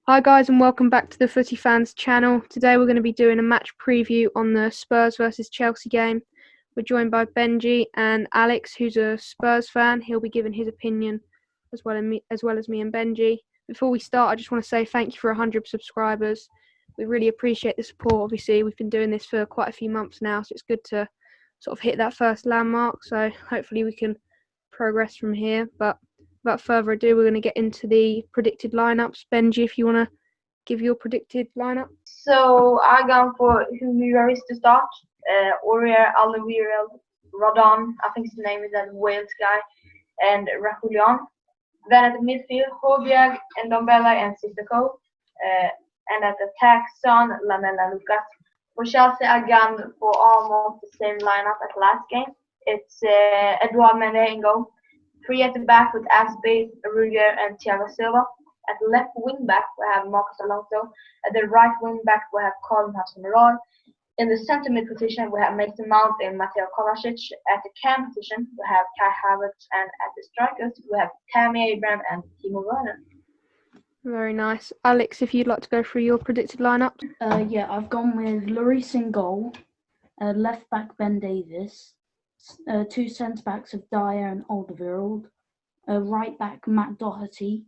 Hi guys and welcome back to the Footy Fans channel. Today we're going to be doing a match preview on the Spurs versus Chelsea game. We're joined by Benji and Alex, who's a Spurs fan. He'll be giving his opinion as well as me and Benji. Before we start, I just want to say thank you for 100 subscribers. We really appreciate the support. Obviously, we've been doing this for quite a few months now, so it's good to sort of hit that first landmark. So hopefully we can progress from here. But without further ado, we're going to get into the predicted lineups. Benji, if you want to give your predicted lineup. So I gone for who is to start. Aurier, Alderweireld, Rodon, I think his name is that Wales guy, and Rahulian. Then at the midfield, Højbjerg, and Ndombele and Sissoko. And at attack, Son, Lamela, Lucas. For Chelsea, I gone for almost the same lineup as last game. It's Edouard Mendy in goal. 3 at the back with Asby, Rudiger, and Thiago Silva. At the left wing back, we have Marcos Alonso. At the right wing back, we have Colin Hudson-Odoi. In the centre mid position, we have Mason Mount and Mateo Kovacic. At the cam position, we have Kai Havertz. And at the strikers, we have Tammy Abraham and Timo Werner. Very nice. Alex, if you'd like to go through your predicted lineup. I've gone with Lloris in goal. Left back, Ben Davies. 2 centre-backs of Dyer and Alderweireld. Right back, Matt Doherty.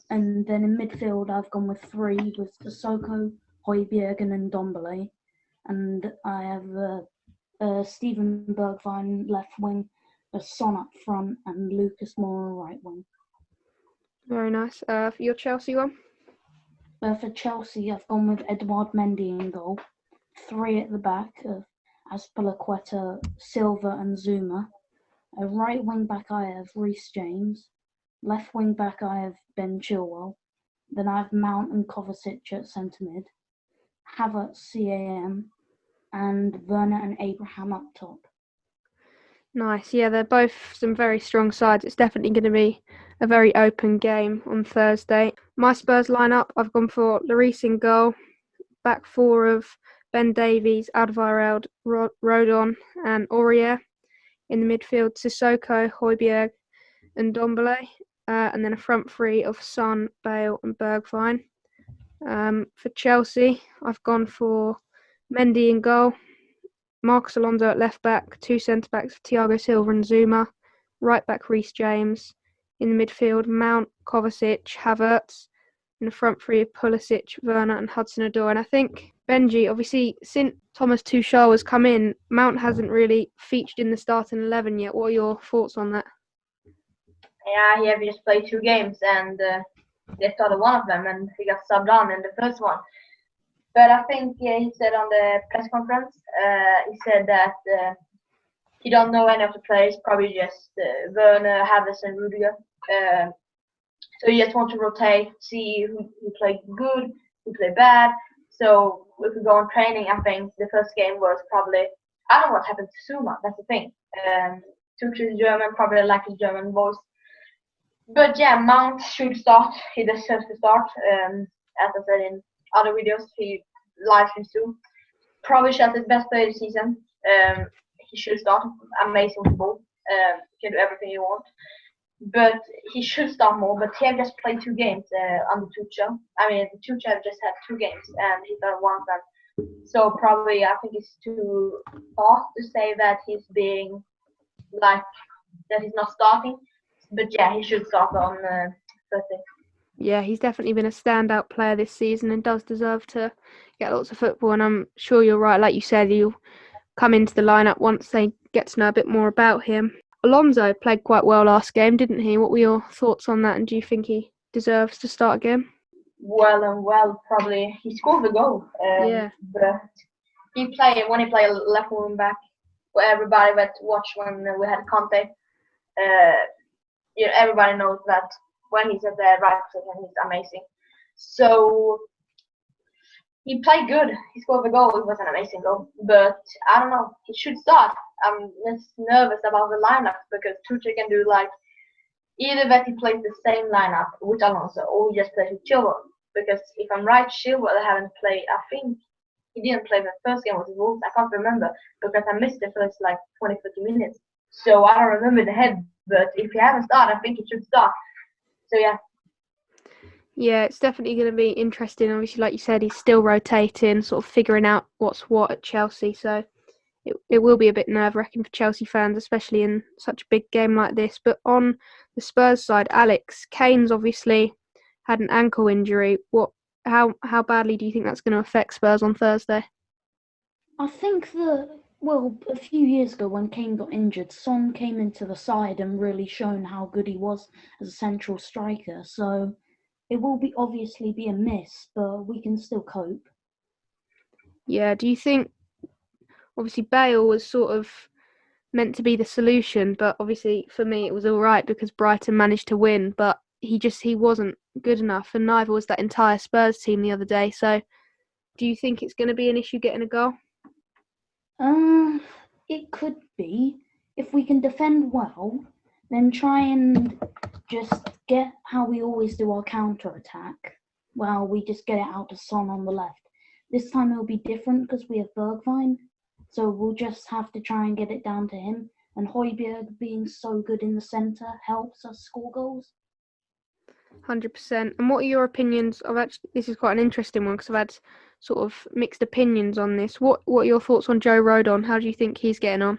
And then in midfield, I've gone with 3 with Sissoko, Højbjerg and Ndombele. And I have Steven Bergwijn left wing, Son up front, and Lucas Moura right wing. Very nice. For your Chelsea one? For Chelsea, I've gone with Edouard Mendy in goal. 3 at the back of Azpilicueta, Silva and Zuma. Right wing back, I have Reece James. Left wing back, I have Ben Chilwell. Then I have Mount and Kovacic at centre mid. Havertz, CAM, and Werner and Abraham up top. Nice. Yeah, they're both some very strong sides. It's definitely going to be a very open game on Thursday. My Spurs lineup, I've gone for Lloris in goal. Back 4 of Ben Davies, Alderweireld, Rodon and Aurier. In the midfield, Sissoko, Højbjerg and Ndombele. And then a front 3 of Son, Bale and Bergwijn. For Chelsea, I've gone for Mendy in goal. Marcos Alonso at left back, 2 centre-backs of Thiago Silva and Zuma. Right back, Reece James. In the midfield, Mount, Kovacic, Havertz. In the front 3 of Pulisic, Werner and Hudson-Odoi. And I think, Benji, obviously, since Thomas Tuchel has come in, Mount hasn't really featured in the starting 11 yet. What are your thoughts on that? Yeah, he have just played 2 games and they started one of them and he got subbed on in the first one. But I think he said on the press conference, he said that he don't know any of the players, probably just Werner, Havertz and Rudiger. So he just want to rotate, see who played good, who played bad. So if we go on training, I think the first game was probably, I don't know what happened to Zuma, that's the thing. Tuchel is German, probably like his German voice. But yeah, Mount should start. He deserves to start. As I said in other videos, he live streams too. Probably Chelsea's best player this season. He should start. Amazing football. Can do everything you want. But he should start more. But he has just played 2 games under Tuchel. I mean, Tuchel just had 2 games and he started one of them. So probably I think it's too fast to say that he's being like that he's not starting. But yeah, he should start on Thursday. Yeah, he's definitely been a standout player this season and does deserve to get lots of football. And I'm sure you're right. Like you said, he'll come into the lineup once they get to know a bit more about him. Alonso played quite well last game, didn't he? What were your thoughts on that? And do you think he deserves to start again? Well, probably. He scored the goal. Yeah. But when he played left wing back, where everybody went to watch when we had Conte. Everybody knows that when he's at the right position, he's amazing. So he played good. He scored the goal. It was an amazing goal. But I don't know. He should start. I'm just nervous about the lineup because Tuchel can do like either that he plays the same lineup with Alonso or he just plays with Chilwell. Because if I'm right, Chilwell haven't played. I think he didn't play the first game with the Wolves. I can't remember because I missed the first like 20-30 minutes. So I don't remember the head. But if he haven't started, I think he should start. So yeah. Yeah, it's definitely going to be interesting. Obviously, like you said, he's still rotating, sort of figuring out what's what at Chelsea. So it will be a bit nerve-wracking for Chelsea fans, especially in such a big game like this. But on the Spurs side, Alex, Kane's obviously had an ankle injury. How badly do you think that's going to affect Spurs on Thursday? I think a few years ago when Kane got injured, Son came into the side and really shown how good he was as a central striker. So it will be obviously be a miss, but we can still cope. Yeah, do you think, obviously Bale was sort of meant to be the solution, but obviously for me it was all right because Brighton managed to win, but he wasn't good enough, and neither was that entire Spurs team the other day. So do you think it's going to be an issue getting a goal? It could be. If we can defend well, then try and just get how we always do our counter attack. Well, we just get it out to Son on the left. This time it'll be different because we have Bergwijn, so we'll just have to try and get it down to him. And Højbjerg being so good in the centre helps us score goals. 100%. And what are your opinions of actually? This is quite an interesting one because I've had sort of mixed opinions on this. What are your thoughts on Joe Rodon? How do you think he's getting on?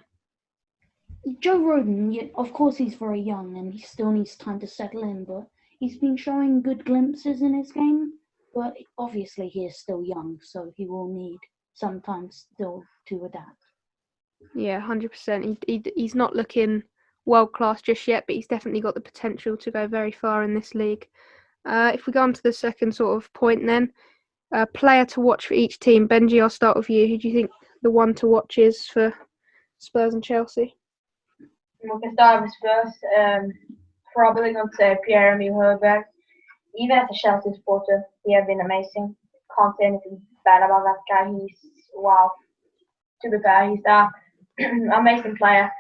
Joe Rodon, yeah, of course, he's very young and he still needs time to settle in, but he's been showing good glimpses in his game. But obviously, he is still young, so he will need some time still to adapt. Yeah, 100%. He's not looking world class just yet, but he's definitely got the potential to go very far in this league. If we go on to the second sort of point, then player to watch for each team. Benji, I'll start with you. Who do you think the one to watch is for Spurs and Chelsea? We can start with Spurs. Probably going to say Pierre-Emile Højbjerg. Even as a Chelsea supporter, he has been amazing. Can't say anything bad about that guy. He's wow. To be fair, he's an amazing player.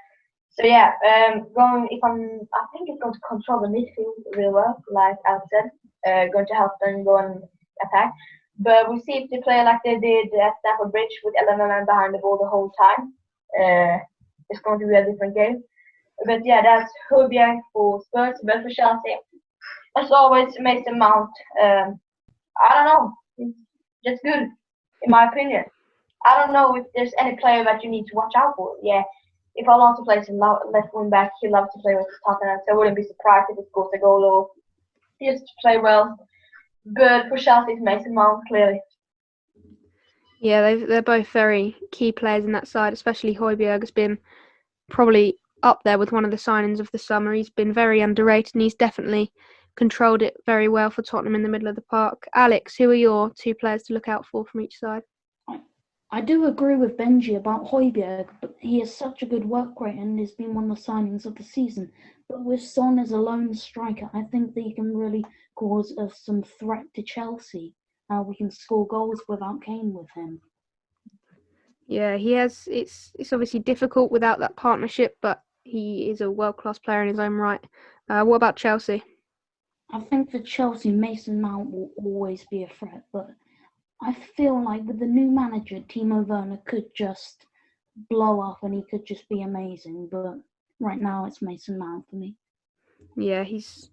So yeah, I think it's going to control the midfield really well, like Alex said. Going to help them go and attack. But we'll see if they play like they did at Stamford Bridge with 11 men behind the ball the whole time. It's going to be a different game. But yeah, that's Højbjerg for Spurs, but for Chelsea, as always, Mason Mount. I don't know, he's just good, in my opinion. I don't know if there's any player that you need to watch out for. Yeah, if Alonso plays left wing back, he loves to play with Tottenham, so I wouldn't be surprised if he scores a goal or he just play well. But for Chelsea, it's Mason Mount, clearly. Yeah, they're both very key players in that side, especially Højbjerg has been probably up there with one of the signings of the summer. He's been very underrated and he's definitely controlled it very well for Tottenham in the middle of the park. Alex, who are your two players to look out for from each side? I do agree with Benji about Højbjerg, but he has such a good work rate and has been one of the signings of the season. But with Son as a lone striker, I think that he can really cause us some threat to Chelsea. We can score goals without Kane with him. Yeah, he has. It's obviously difficult without that partnership, but he is a world-class player in his own right. What about Chelsea? I think for Chelsea, Mason Mount will always be a threat, but I feel like with the new manager, Timo Werner could just blow up and he could just be amazing. But right now, it's Mason Mount for me. Yeah, he's,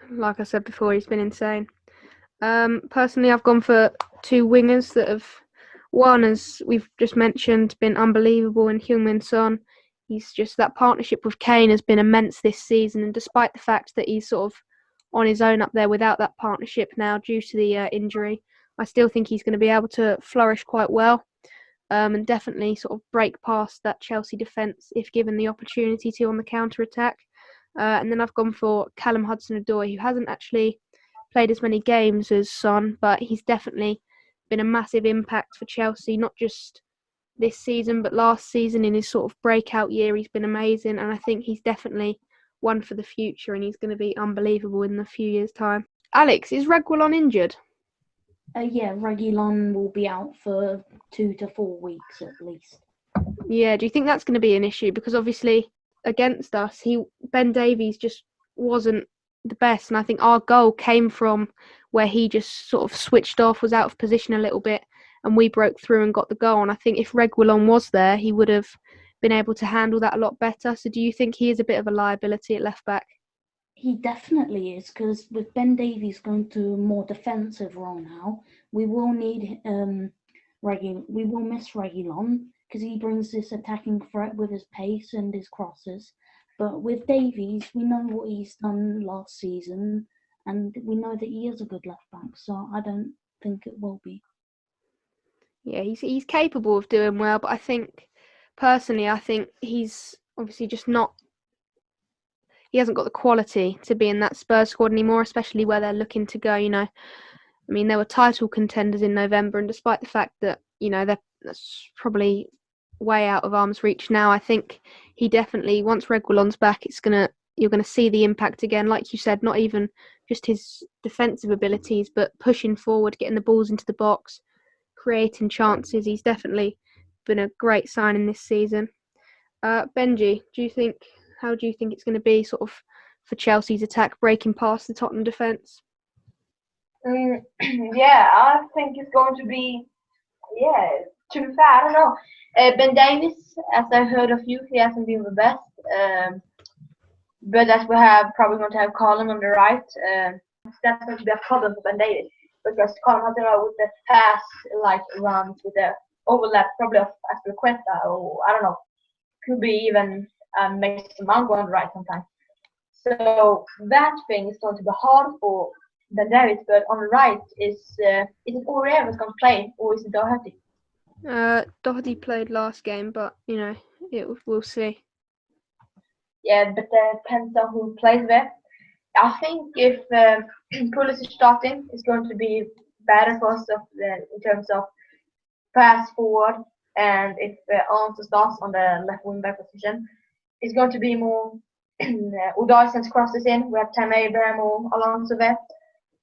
like I said before, he's been insane. Personally, I've gone for two wingers that have, one, as we've just mentioned, been unbelievable in Heung-min Son. He's just, that partnership with Kane has been immense this season, and despite the fact that he's sort of on his own up there without that partnership now due to the injury, I still think he's going to be able to flourish quite well, and definitely sort of break past that Chelsea defence if given the opportunity to on the counter-attack. And then I've gone for Callum Hudson-Odoi, who hasn't actually played as many games as Son, but he's definitely been a massive impact for Chelsea, not just this season, but last season in his sort of breakout year. He's been amazing, and I think he's definitely one for the future, and he's going to be unbelievable in a few years' time. Alex, is Reguilon injured? Yeah, Reguilon will be out for 2 to 4 weeks at least. Yeah, do you think that's going to be an issue? Because obviously against us, Ben Davies just wasn't the best, and I think our goal came from where he just sort of switched off, was out of position a little bit, and we broke through and got the goal. And I think if Reguilon was there, he would have been able to handle that a lot better. So do you think he is a bit of a liability at left back? He definitely is, because with Ben Davies going to a more defensive role now, we will need we will miss Reguilon because he brings this attacking threat with his pace and his crosses. But with Davies, we know what he's done last season, and we know that he is a good left back. So I don't think it will be. Yeah, he's capable of doing well, but I think he's obviously just not. He hasn't got the quality to be in that Spurs squad anymore, especially where they're looking to go. I mean, they were title contenders in November, and despite the fact that that's probably way out of arm's reach now, I think he definitely, once Reguilon's back, you're gonna see the impact again. Like you said, not even just his defensive abilities, but pushing forward, getting the balls into the box, creating chances. He's definitely been a great signing this season. Benji, how do you think it's going to be sort of for Chelsea's attack breaking past the Tottenham defence? Yeah, I think it's going to be, to be fair, I don't know. Ben Davies, as I heard of you, he hasn't been the best. But as we have probably going to have Colin on the right, that's going to be a problem for Ben Davies. Because Colin has with the pass like runs with the overlap probably of Aspilicueta, or I don't know, could be even Mason Mount on the right sometimes. So that thing is going to be hard for Ben Davies, but on the right is it Aurier who's going to play, or is it Doherty? Doherty played last game, but we'll see. Yeah, but depends on who plays there. I think if Pulisic starting, is going to be better for us in terms of pass forward, and if Alonso starts on the left wing back position, it's going to be more Udai sends crosses in. We have Tammy Abraham or Alonso there.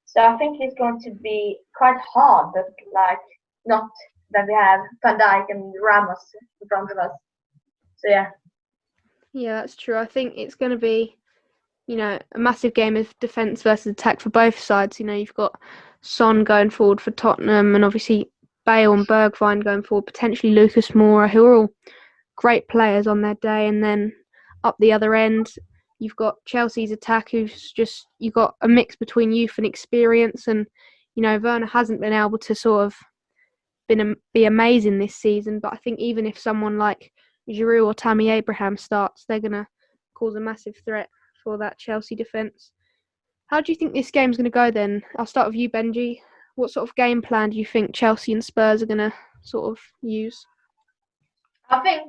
So I think it's going to be quite hard, but like not that we have Van Dijk and Ramos in front of us. So yeah. Yeah, that's true. I think it's going to be, a massive game of defence versus attack for both sides. You've got Son going forward for Tottenham, and obviously Bale and Bergwijn going forward, potentially Lucas Moura, who are all great players on their day. And then up the other end, you've got Chelsea's attack, you've got a mix between youth and experience. And, Werner hasn't been able to sort of be amazing this season. But I think even if someone like Giroud or Tammy Abraham starts, they're going to cause a massive threat for that Chelsea defence. How do you think this game's going to go then? I'll start with you, Benji. What sort of game plan do you think Chelsea and Spurs are going to sort of use? I think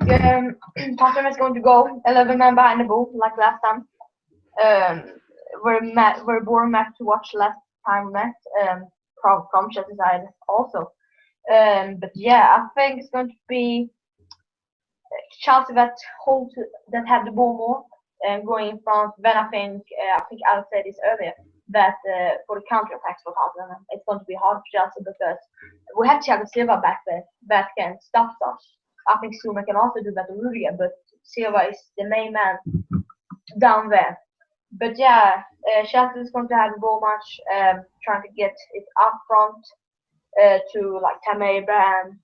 Tottenham is going to go 11 men behind the ball like last time. Very boring match to watch last time we met from Chelsea side also. But yeah, I think it's going to be Chelsea that have the ball more going in front. Then I think Alex said this earlier that for the counter attacks for Tottenham, it's going to be hard for Chelsea because we have Thiago Silva back there that can stop us. I think Zuma can also do that to Rudiger, but Silva is the main man down there. But yeah, Chelsea is going to have the ball much, trying to get it up front to like Tammy Abraham,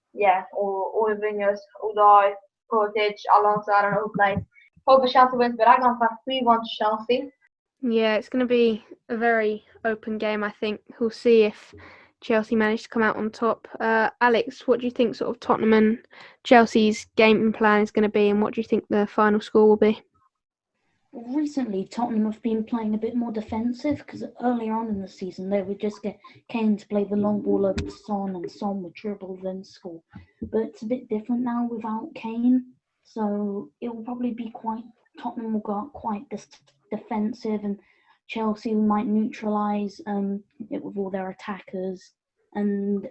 or the wingers, Udai, Kotic, Alonso, I don't know who plays. Hope Chelsea wins, but I'm going for 3-1 Chelsea. Yeah, it's going to be a very open game, I think. We'll see if Chelsea manage to come out on top. Alex, what do you think sort of Tottenham and Chelsea's game plan is going to be, and what do you think the final score will be? Recently, Tottenham have been playing a bit more defensive because earlier on in the season they would just get Kane to play the long ball over to Son, and Son would dribble then score. But it's a bit different now without Kane, so it will probably be Tottenham will go out quite defensive, and Chelsea might neutralise it with all their attackers. And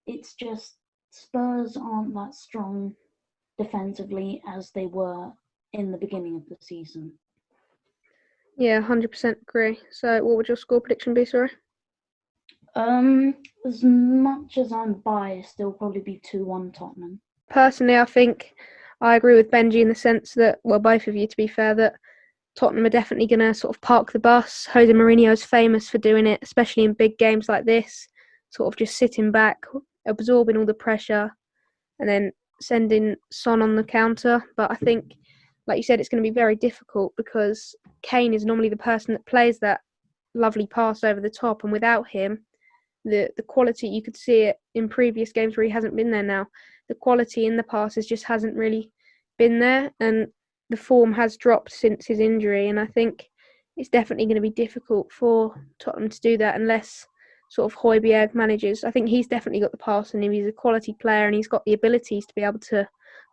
it's just Spurs aren't that strong defensively as they were in the beginning of the season. Yeah, 100% agree. So what would your score prediction be, sorry? As much as I'm biased, it'll probably be 2-1 Tottenham. Personally, I think I agree with Benji in the sense that, well, both of you to be fair, that Tottenham are definitely going to sort of park the bus. Jose Mourinho is famous for doing it, especially in big games like this, sort of just sitting back, absorbing all the pressure, and then sending Son on the counter. But I think like you said, it's going to be very difficult because Kane is normally the person that plays that lovely pass over the top, and without him, the quality, you could see it in previous games where he hasn't been there now. The quality in the passes just hasn't really been there, and the form has dropped since his injury, and I think it's definitely going to be difficult for Tottenham to do that unless sort of Højbjerg manages. I think he's definitely got the pass in him. He's a quality player and he's got the abilities to be able to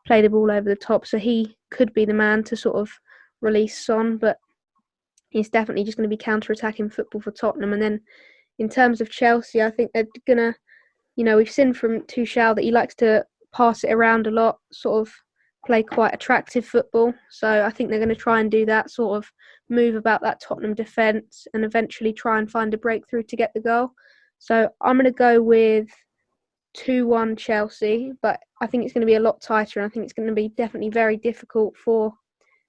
play the ball over the top, so he could be the man to sort of release Son, but it's definitely just going to be counter-attacking football for Tottenham. And then in terms of Chelsea, I think they're going to, we've seen from Tuchel that he likes to pass it around a lot, sort of play quite attractive football. So I think they're going to try and do that, sort of move about that Tottenham defence and eventually try and find a breakthrough to get the goal. So I'm going to go with 2-1 Chelsea, but I think it's going to be a lot tighter, and I think it's going to be definitely very difficult for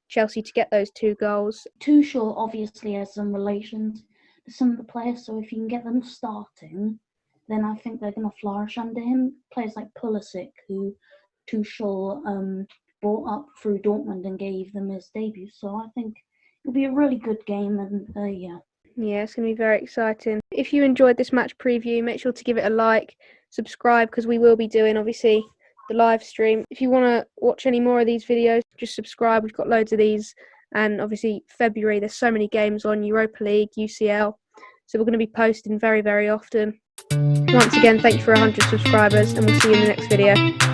Chelsea to get those 2 goals. Tuchel obviously has some relations to some of the players, so if you can get them starting, then I think they're going to flourish under him. Players like Pulisic, who Tuchel brought up through Dortmund and gave them his debut. So I think it'll be a really good game, and yeah. Yeah, it's going to be very exciting. If you enjoyed this match preview, make sure to give it a like, subscribe, because we will be doing, obviously, the live stream. If you want to watch any more of these videos, just subscribe. We've got loads of these. And obviously, February, there's so many games on, Europa League, UCL. So we're going to be posting very, very often. Once again, thank you for 100 subscribers, and we'll see you in the next video.